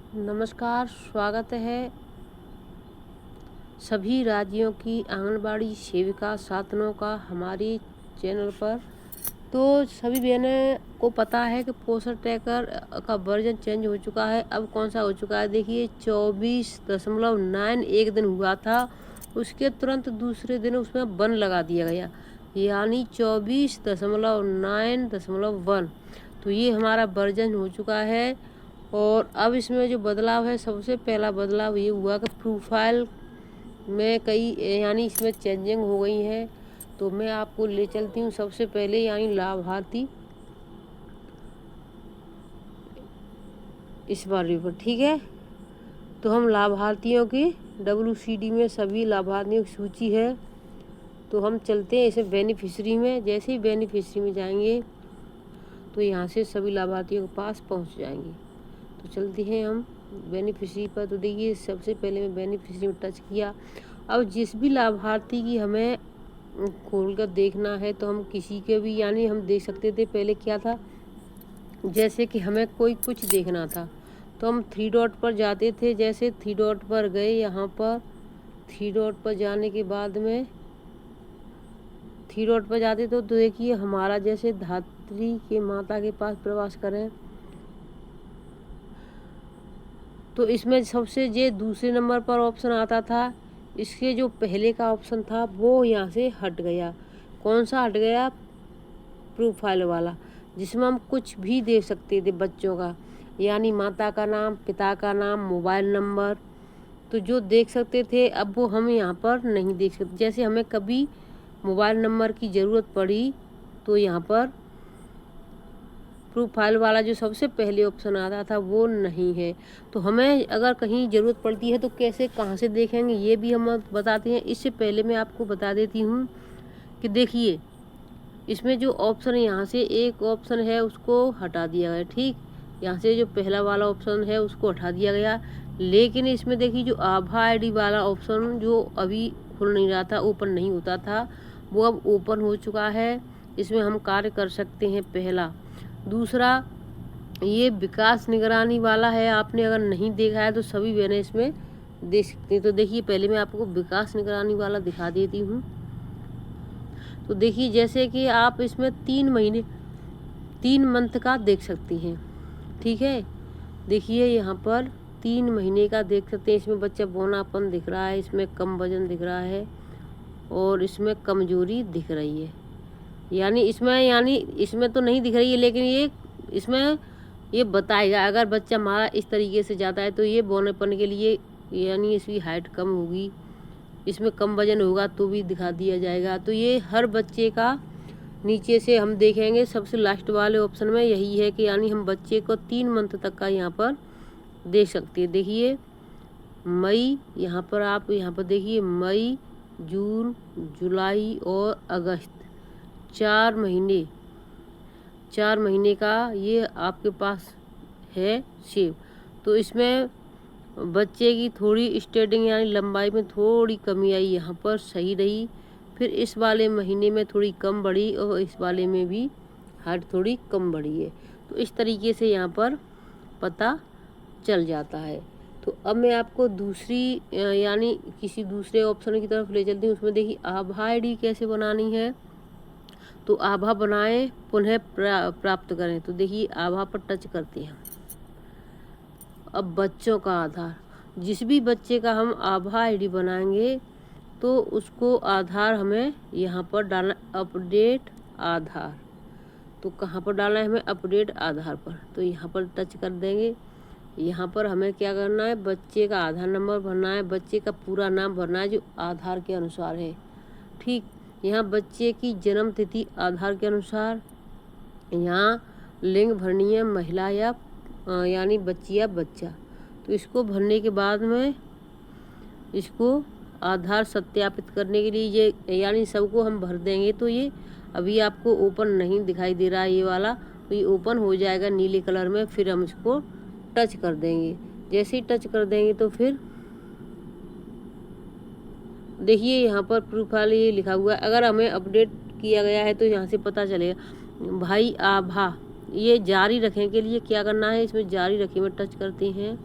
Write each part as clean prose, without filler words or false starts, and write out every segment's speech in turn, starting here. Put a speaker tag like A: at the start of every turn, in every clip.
A: नमस्कार, स्वागत है सभी राज्यों की आंगनबाड़ी सेविका साथनों का हमारी चैनल पर। तो सभी बहनें को पता है कि पोषण ट्रैकर का वर्जन चेंज हो चुका है। अब कौन सा हो चुका है, देखिए 24.9 एक दिन हुआ था, उसके तुरंत दूसरे दिन उसमें 1 लगा दिया गया, यानी 24.9.1। तो ये हमारा वर्जन हो चुका है। और अब इसमें जो बदलाव है, सबसे पहला बदलाव ये हुआ कि प्रोफाइल में कई यानी इसमें चेंजिंग हो गई है। तो मैं आपको ले चलती हूँ सबसे पहले, यानी लाभार्थी इस बारे पर, ठीक है। तो हम लाभार्थियों की WCD में सभी लाभार्थियों की सूची है। तो हम चलते हैं इसमें बेनिफिशरी में। जैसे ही बेनिफिशरी में जाएंगे तो यहाँ से सभी लाभार्थियों के पास पहुँच जाएंगे। तो चलते हैं हम बेनिफिशरी पर। तो देखिए सबसे पहले मैं बेनिफिशरी में टच किया। अब जिस भी लाभार्थी की हमें खोलकर देखना है तो हम किसी के भी, यानी हम देख सकते थे पहले क्या था, जैसे कि हमें कोई कुछ देखना था तो हम 3 डॉट पर जाते थे। जैसे 3 डॉट पर गए, यहाँ पर 3 डॉट पर जाने के बाद में 3 डॉट पर जाते तो देखिए हमारा जैसे धात्री के माता के पास प्रवास करें तो इसमें सबसे ये दूसरे नंबर पर ऑप्शन आता था। इसके जो पहले का ऑप्शन था वो यहाँ से हट गया। कौन सा हट गया? प्रोफाइल वाला, जिसमें हम कुछ भी देख सकते थे बच्चों का, यानी माता का नाम, पिता का नाम, मोबाइल नंबर। तो जो देख सकते थे अब वो हम यहाँ पर नहीं देख सकते। जैसे हमें कभी मोबाइल नंबर की ज़रूरत पड़ी तो यहाँ पर प्रोफाइल वाला जो सबसे पहले ऑप्शन आता था वो नहीं है। तो हमें अगर कहीं ज़रूरत पड़ती है तो कैसे, कहाँ से देखेंगे, ये भी हम बताते हैं। इससे पहले मैं आपको बता देती हूँ कि देखिए इसमें जो ऑप्शन है, यहाँ से एक ऑप्शन है उसको हटा दिया गया, ठीक। यहाँ से जो पहला वाला ऑप्शन है उसको हटा दिया गया, लेकिन इसमें देखिए जो आभा ID वाला ऑप्शन जो अभी खुल नहीं रहा था, ओपन नहीं होता था, वो अब ओपन हो चुका है। इसमें हम कार्य कर सकते हैं, पहला। दूसरा, ये विकास निगरानी वाला है, आपने अगर नहीं देखा है तो सभी बहनें इसमें देख सकती हैं। तो देखिए पहले मैं आपको विकास निगरानी वाला दिखा देती हूँ। तो देखिए जैसे कि आप इसमें 3 मंथ का देख सकती हैं, ठीक है। देखिए यहाँ पर 3 महीने का देख सकते हैं। इसमें बच्चा बौनापन दिख रहा है, इसमें कम वजन दिख रहा है और इसमें कमजोरी दिख रही है। यानी इसमें तो नहीं दिख रही है, लेकिन ये इसमें ये बताएगा अगर बच्चा हमारा इस तरीके से जाता है तो ये बौनेपन के लिए, यानी इसकी हाइट कम होगी, इसमें कम वजन होगा तो भी दिखा दिया जाएगा। तो ये हर बच्चे का नीचे से हम देखेंगे। सबसे लास्ट वाले ऑप्शन में यही है कि यानी हम बच्चे को 3 मंथ तक का यहाँ पर देख सकते हैं। देखिए मई, यहाँ पर आप यहाँ पर देखिए मई, जून, जुलाई और अगस्त, 4 महीने का ये आपके पास है सेव। तो इसमें बच्चे की थोड़ी स्टेटिंग यानी लंबाई में थोड़ी कमी आई, यहाँ पर सही रही। फिर इस वाले महीने में थोड़ी कम बढ़ी और इस वाले में भी हाइट थोड़ी कम बढ़ी है। तो इस तरीके से यहाँ पर पता चल जाता है। तो अब मैं आपको दूसरी यानी किसी दूसरे ऑप्शन की तरफ ले चलती हूँ। उसमें देखिए आभा ID कैसे बनानी है। तो आभा बनाएं, पुनः प्राप्त करें। तो देखिए आभा पर टच करते हैं। अब बच्चों का आधार, जिस भी बच्चे का हम आभा ID बनाएंगे तो उसको आधार हमें यहाँ पर डालना, अपडेट आधार। तो कहाँ पर डालना है हमें? अपडेट आधार पर। तो यहाँ पर टच कर देंगे। यहाँ पर हमें क्या करना है? बच्चे का आधार नंबर भरना है, बच्चे का पूरा नाम भरना है जो आधार के अनुसार है, ठीक। यहाँ बच्चे की जन्म तिथि आधार के अनुसार, यहाँ लिंग भरनी है, महिला या यानी बच्ची या बच्चा। तो इसको भरने के बाद में इसको आधार सत्यापित करने के लिए ये यानी सबको हम भर देंगे। तो ये अभी आपको ओपन नहीं दिखाई दे रहा है ये वाला, तो ये ओपन हो जाएगा नीले कलर में। फिर हम इसको टच कर देंगे। जैसे ही टच कर देंगे तो फिर देखिए यहाँ पर प्रोफाइल ये लिखा हुआ है। अगर हमें अपडेट किया गया है तो यहाँ से पता चलेगा। भाई आभा, ये जारी रखें के लिए क्या करना है? इसमें जारी रखें में टच करते हैं।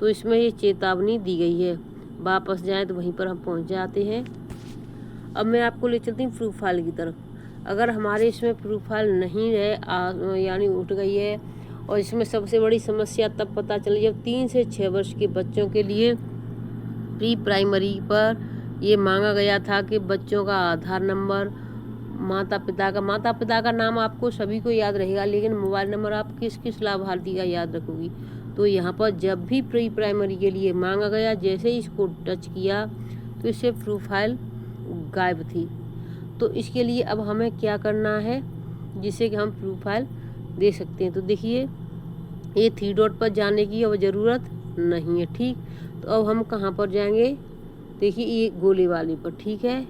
A: तो इसमें ये चेतावनी दी गई है। वापस जाएँ तो वहीं पर हम पहुँच जाते हैं। अब मैं आपको ले चलती हूँ प्रोफाइल की तरफ। अगर हमारे इसमें प्रोफाइल नहीं है यानी उठ गई है, और इसमें सबसे बड़ी समस्या तब पता चली जब 3 से 6 वर्ष के बच्चों के लिए प्री प्राइमरी पर ये मांगा गया था कि बच्चों का आधार नंबर, माता पिता का नाम आपको सभी को याद रहेगा, लेकिन मोबाइल नंबर आप किस किस लाभार्थी का याद रखोगी। तो यहाँ पर जब भी प्री प्राइमरी के लिए मांगा गया, जैसे ही इसको टच किया तो इससे प्रोफाइल गायब थी। तो इसके लिए अब हमें क्या करना है जिससे कि हम प्रोफाइल दे सकते हैं। तो देखिए, ये 3 डॉट पर जाने की अब ज़रूरत नहीं है। ठीक, तो अब हम कहाँ पर जाएंगे, देखिए ये गोले वाले पर। ठीक है,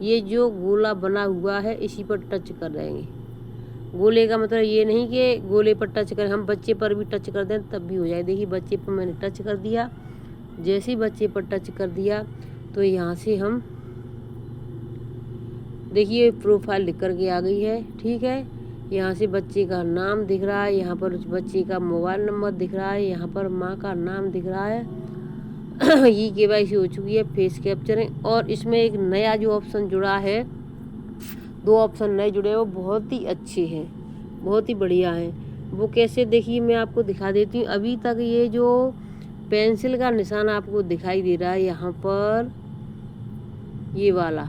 A: ये जो गोला बना हुआ है इसी पर टच कर देंगे। गोले का मतलब ये नहीं कि गोले पर टच करें, हम बच्चे पर भी टच कर दें तब भी हो जाए। देखिए बच्चे पर मैंने टच कर दिया। जैसे ही बच्चे पर टच कर दिया तो यहाँ से हम देखिए प्रोफाइल लिख कर के आ गई है। ठीक है, यहाँ से बच्चे का नाम दिख रहा है, यहाँ पर बच्चे का मोबाइल नंबर दिख रहा है, यहाँ पर माँ का नाम दिख रहा है। ये KYC हो चुकी है, फेस कैप्चरिंग। और इसमें एक नया जो ऑप्शन जुड़ा है, 2 ऑप्शन नए जुड़े हैं, वो बहुत ही अच्छे हैं, बहुत ही बढ़िया हैं। वो कैसे, देखिए मैं आपको दिखा देती हूँ। अभी तक ये जो पेंसिल का निशान आपको दिखाई दे रहा है यहाँ पर, ये वाला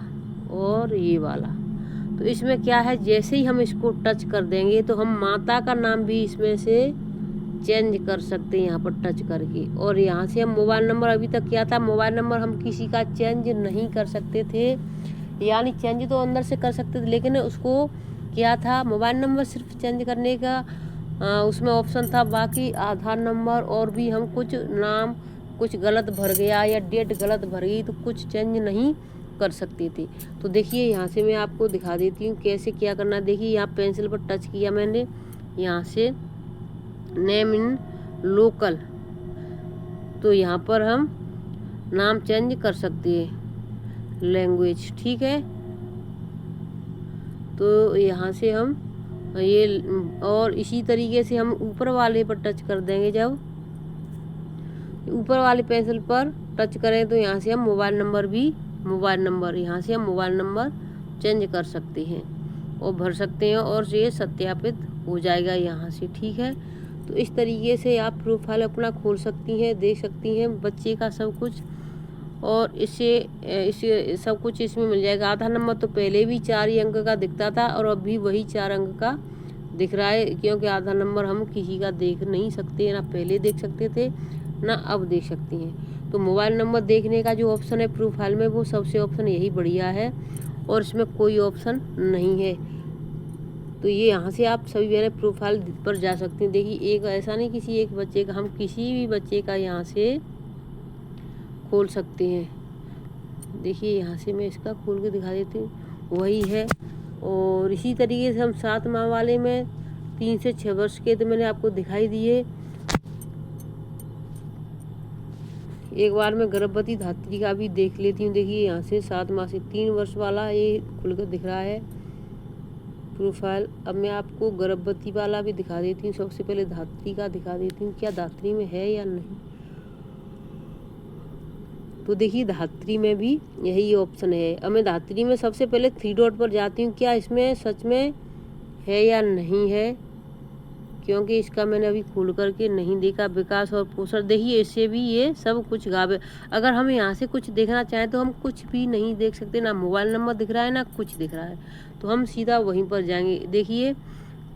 A: और ये वाला, तो इसमें क्या है, जैसे ही हम इसको टच कर देंगे तो हम माता का नाम भी इसमें से चेंज कर सकते हैं यहाँ पर टच करके। और यहाँ से हम मोबाइल नंबर, अभी तक क्या था, मोबाइल नंबर हम किसी का चेंज नहीं कर सकते थे, यानी चेंज तो अंदर से कर सकते थे, लेकिन उसको क्या था, मोबाइल नंबर सिर्फ चेंज करने का उसमें ऑप्शन था। बाकी आधार नंबर और भी हम कुछ नाम कुछ गलत भर गया या डेट गलत भर गई तो कुछ चेंज नहीं कर सकते थे। तो देखिए यहाँ से मैं आपको दिखा देती हूँ कैसे क्या करना है। देखिए यहाँ पेंसिल पर टच किया मैंने, यहाँ से नेम इन लोकल, तो यहाँ पर हम नाम चेंज कर सकते हैं, लैंग्वेज। ठीक है, तो यहाँ से हम ये, और इसी तरीके से हम ऊपर वाले पर टच कर देंगे। जब ऊपर वाले पेंसिल पर टच करें तो यहाँ से हम मोबाइल नंबर यहाँ से हम मोबाइल नंबर चेंज कर सकते हैं और भर सकते हैं, और ये सत्यापित हो जाएगा यहाँ से। ठीक है, तो इस तरीके से आप प्रोफाइल अपना खोल सकती हैं, देख सकती हैं बच्चे का सब कुछ, और इससे सब कुछ इसमें मिल जाएगा। आधार नंबर तो पहले भी 4 ही अंक का दिखता था और अब भी वही 4 अंक का दिख रहा है, क्योंकि आधार नंबर हम किसी का देख नहीं सकते, ना पहले देख सकते थे ना अब देख सकती हैं। तो मोबाइल नंबर देखने का जो ऑप्शन है प्रोफाइल में, वो सबसे ऑप्शन यही बढ़िया है, और इसमें कोई ऑप्शन नहीं है। तो ये यहाँ से आप सभी मेरे प्रोफाइल पर जा सकते हैं। देखिए एक ऐसा नहीं, किसी एक बच्चे का, हम किसी भी बच्चे का यहाँ से खोल सकते हैं। देखिए यहाँ से मैं इसका खोल के दिखा देती हूँ, वही है। और इसी तरीके से हम 7 माह वाले में 3 से 6 वर्ष के तो मैंने आपको दिखाई दिए। एक बार मैं गर्भवती धात्री का भी देख लेती हूँ। देखिए यहाँ से 7 माह से 3 वर्ष वाला ये खुलकर दिख रहा है प्रोफाइल। अब मैं आपको गर्भवती वाला भी दिखा देती हूँ। सबसे पहले धात्री का दिखा देती हूँ, क्या धात्री में है या नहीं। तो देखिए धात्री में भी यही ऑप्शन है। अब मैं धात्री में सबसे पहले 3 डॉट पर जाती हूँ, क्या इसमें सच में है या नहीं है, क्योंकि इसका मैंने अभी खोल करके नहीं देखा। विकास और पोषण, देखिए इससे भी ये सब कुछ गायब है। अगर हम यहाँ से कुछ देखना चाहें तो हम कुछ भी नहीं देख सकते, ना मोबाइल नंबर दिख रहा है ना कुछ दिख रहा है, तो हम सीधा वहीं पर जाएंगे। देखिए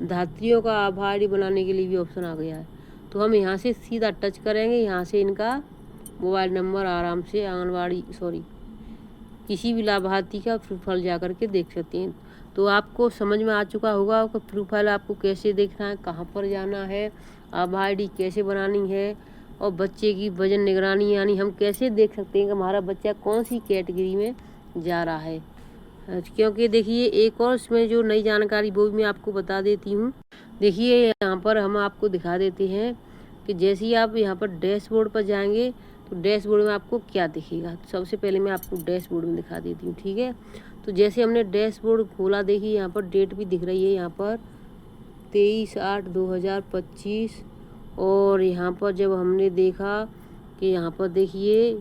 A: धात्रियों का आभार बनाने के लिए भी ऑप्शन आ गया है, तो हम यहाँ से सीधा टच करेंगे। यहाँ से इनका मोबाइल नंबर आराम से किसी भी लाभार्थी का प्रोफाइल जा कर के देख सकते हैं। तो आपको समझ में आ चुका होगा कि प्रोफाइल आपको कैसे देखना है, कहाँ पर जाना है, आभार ID कैसे बनानी है, और बच्चे की वजन निगरानी, यानी हम कैसे देख सकते हैं कि हमारा बच्चा कौन सी कैटेगरी में जा रहा है। क्योंकि देखिए एक और इसमें जो नई जानकारी वो भी मैं आपको बता देती हूँ। देखिए यहाँ पर हम आपको दिखा देते हैं कि जैसे ही आप यहाँ पर डैशबोर्ड पर जाएंगे तो डैशबोर्ड में आपको क्या दिखेगा। सबसे पहले मैं आपको डैशबोर्ड में दिखा देती हूँ। ठीक है, तो जैसे हमने डैशबोर्ड खोला, देखिए यहाँ पर डेट भी दिख रही है, यहाँ पर 23/8/2025, और यहाँ पर जब हमने देखा कि यहाँ पर देखिए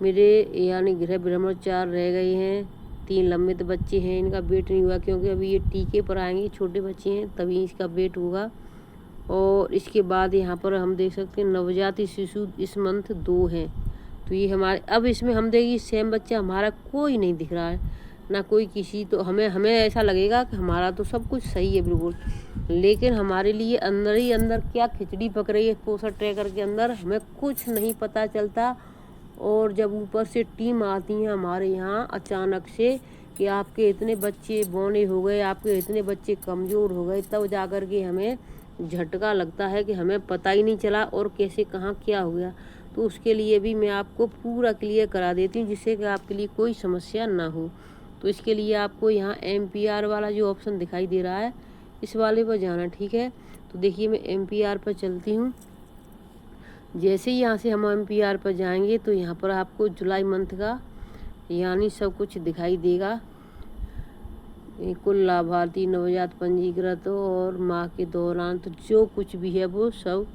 A: मेरे यानी गृह भ्रमण 4 रह गए हैं, 3 लंबित बच्चे हैं, इनका वेट नहीं हुआ क्योंकि अभी ये टीके पर आएंगे, छोटे बच्चे हैं तभी इसका वेट होगा। और इसके बाद यहाँ पर हम देख सकते हैं नवजात शिशु इस मंथ 2 हैं, तो ये हमारे अब इसमें हम देखिए सेम बच्चा हमारा कोई नहीं दिख रहा है ना कोई किसी, तो हमें ऐसा लगेगा कि हमारा तो सब कुछ सही है बिल्कुल, लेकिन हमारे लिए अंदर ही अंदर क्या खिचड़ी पक रही है पोस्टर ट्रैकर के अंदर, हमें कुछ नहीं पता चलता। और जब ऊपर से टीम आती है हमारे यहाँ अचानक से कि आपके इतने बच्चे बौने हो गए, आपके इतने बच्चे कमज़ोर हो गए, तब जा कर के हमें झटका लगता है कि हमें पता ही नहीं चला और कैसे कहाँ क्या हो गया। तो उसके लिए भी मैं आपको पूरा क्लियर करा देती हूँ जिससे कि आपके लिए कोई समस्या ना हो। तो इसके लिए आपको यहाँ MPR वाला जो ऑप्शन दिखाई दे रहा है इस वाले पर जाना, ठीक है। तो देखिए मैं MPR पर चलती हूँ। जैसे ही यहाँ से हम MPR पर जाएंगे तो यहाँ पर आपको जुलाई मंथ का यानी सब कुछ दिखाई देगा, कुल लाभार्थी, नवजात पंजीकृत और माह के दौरान, तो जो कुछ भी है वो सब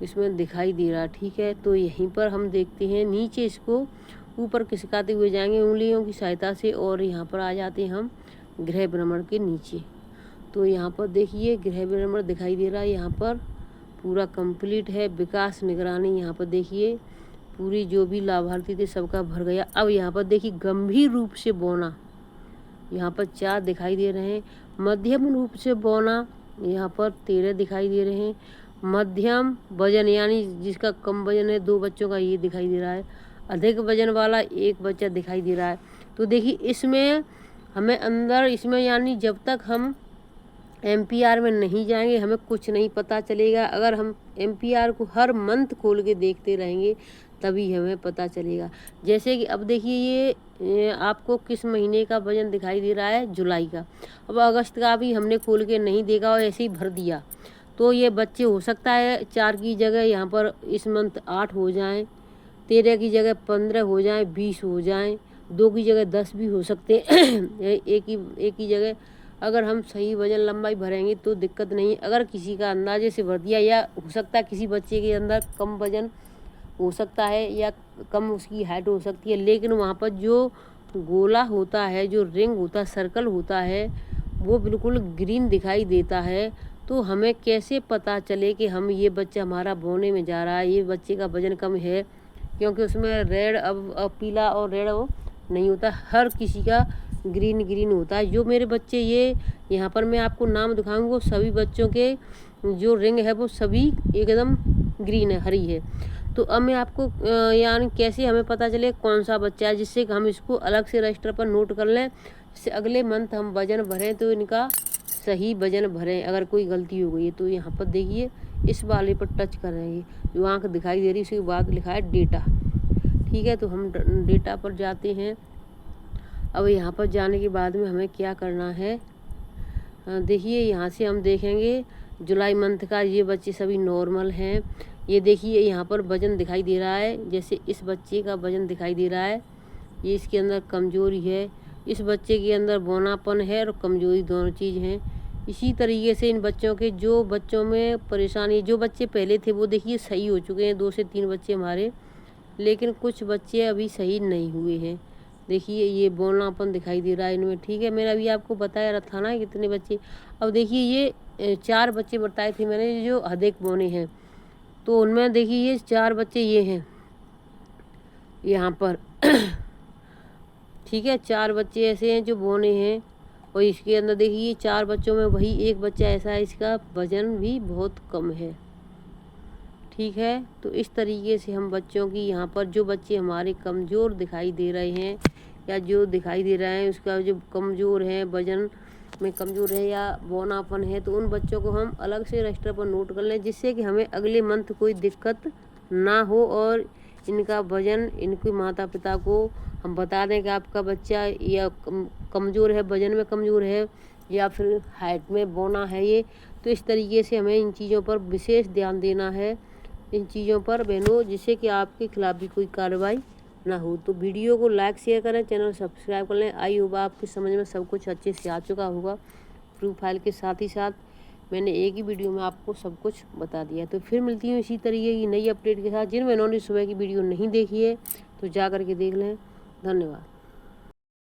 A: इसमें दिखाई दे रहा, ठीक है। तो यहीं पर हम देखते हैं नीचे इसको ऊपर खिसकाते हुए जाएंगे उंगलियों की सहायता से और यहाँ पर आ जाते हैं हम गृह भ्रमण के नीचे। तो यहाँ पर देखिए गृह भ्रमण दिखाई दे रहा है, यहाँ पर पूरा कंप्लीट है। विकास निगरानी यहाँ पर देखिए पूरी जो भी लाभार्थी थे सबका भर गया। अब यहाँ पर देखिए गंभीर रूप से बौना यहाँ पर 4 दिखाई दे रहे हैं, मध्यम रूप से बौना यहाँ पर 13 दिखाई दे रहे हैं, मध्यम वजन यानी जिसका कम वजन है 2 बच्चों का ये दिखाई दे रहा है, अधिक वजन वाला 1 बच्चा दिखाई दे रहा है। तो देखिए इसमें हमें अंदर इसमें यानी जब तक हम MPR में नहीं जाएंगे हमें कुछ नहीं पता चलेगा। अगर हम MPR को हर मंथ खोल के देखते रहेंगे तभी हमें पता चलेगा। जैसे कि अब देखिए ये आपको किस महीने का वजन दिखाई दे रहा है, जुलाई का। अब अगस्त का भी हमने खोल के नहीं देखा और ऐसे ही भर दिया, तो ये बच्चे हो सकता है 4 की जगह यहाँ पर इस मंथ 8 हो जाएं, 13 की जगह 15 हो जाएं, 20 हो जाएं, 2 की जगह 10 भी हो सकते हैं एक ही जगह। अगर हम सही वजन लंबाई भरेंगे तो दिक्कत नहीं। अगर किसी का अंदाजे से भर दिया या हो सकता है किसी बच्चे के अंदर कम वजन हो सकता है या कम उसकी हाइट हो सकती है, लेकिन वहाँ पर जो गोला होता है, जो रिंग होता है, सर्कल होता है, वो बिल्कुल ग्रीन दिखाई देता है। तो हमें कैसे पता चले कि हम ये बच्चा हमारा बोने में जा रहा है, ये बच्चे का वजन कम है, क्योंकि उसमें रेड अब पीला और रेड वो नहीं होता, हर किसी का ग्रीन होता है। जो मेरे बच्चे ये यहाँ पर मैं आपको नाम दिखाऊंगा वो सभी बच्चों के जो रिंग है वो सभी एकदम ग्रीन है, हरी है। तो अब मैं आपको यानी कैसे हमें पता चले कौन सा बच्चा है, जिससे कि हम इसको अलग से रजिस्टर पर नोट कर लें, जिससे अगले मंथ हम वजन भरें तो इनका सही वजन भरें अगर कोई गलती हो गई है। तो यहाँ पर देखिए इस वाले पर टच कर रहे हैं, जो आँख दिखाई दे रही है उसके बाद लिखा है डेटा, ठीक है। तो हम डेटा पर जाते हैं। अब यहाँ पर जाने के बाद में हमें क्या करना है, देखिए यहाँ से हम देखेंगे जुलाई मंथ का ये बच्चे सभी नॉर्मल हैं। ये देखिए यहाँ पर वजन दिखाई दे रहा है, जैसे इस बच्चे का वजन दिखाई दे रहा है, ये इसके अंदर कमज़ोरी है, इस बच्चे के अंदर बौनापन है और कमज़ोरी, दोनों चीज़ हैं। इसी तरीके से इन बच्चों के जो बच्चों में परेशानी, जो बच्चे पहले थे वो देखिए सही हो चुके हैं, 2 से 3 बच्चे हमारे, लेकिन कुछ बच्चे अभी सही नहीं हुए हैं। देखिए ये बौनापन दिखाई दे रहा है इनमें, ठीक है। मैंने अभी आपको बताया रहा था ना कितने बच्चे। अब देखिए ये 4 बच्चे बताए थे मैंने जो अधिक बौने हैं, तो उनमें देखिए ये 4 बच्चे ये हैं यहाँ पर ठीक है, 4 बच्चे ऐसे हैं जो बौने हैं। और इसके अंदर देखिए 4 बच्चों में वही एक बच्चा ऐसा है इसका वजन भी बहुत कम है, ठीक है। तो इस तरीके से हम बच्चों की यहाँ पर जो बच्चे हमारे कमज़ोर दिखाई दे रहे हैं या जो दिखाई दे रहे हैं उसका जो कमज़ोर है, वजन में कमज़ोर है या बौनापन है, तो उन बच्चों को हम अलग से रजिस्टर पर नोट कर लें, जिससे कि हमें अगले मंथ कोई दिक्कत ना हो और इनका वजन इनके माता पिता को हम बता दें कि आपका बच्चा या कमज़ोर है, वजन में कमज़ोर है या फिर हाइट में बौना है ये। तो इस तरीके से हमें इन चीज़ों पर विशेष ध्यान देना है, इन चीज़ों पर बहनों, जिससे कि आपके खिलाफ भी कोई कार्रवाई ना हो। तो वीडियो को लाइक शेयर करें, चैनल सब्सक्राइब कर लें। आई होगा आपकी समझ में सब कुछ अच्छे से आ चुका होगा प्रोफाइल के साथ ही साथ मैंने एक ही वीडियो में आपको सब कुछ बता दिया। तो फिर मिलती हूँ इसी तरीके की नई अपडेट के साथ। जिन बहनों ने सुबह की वीडियो नहीं देखी है तो जा कर के देख लें। धन्यवाद।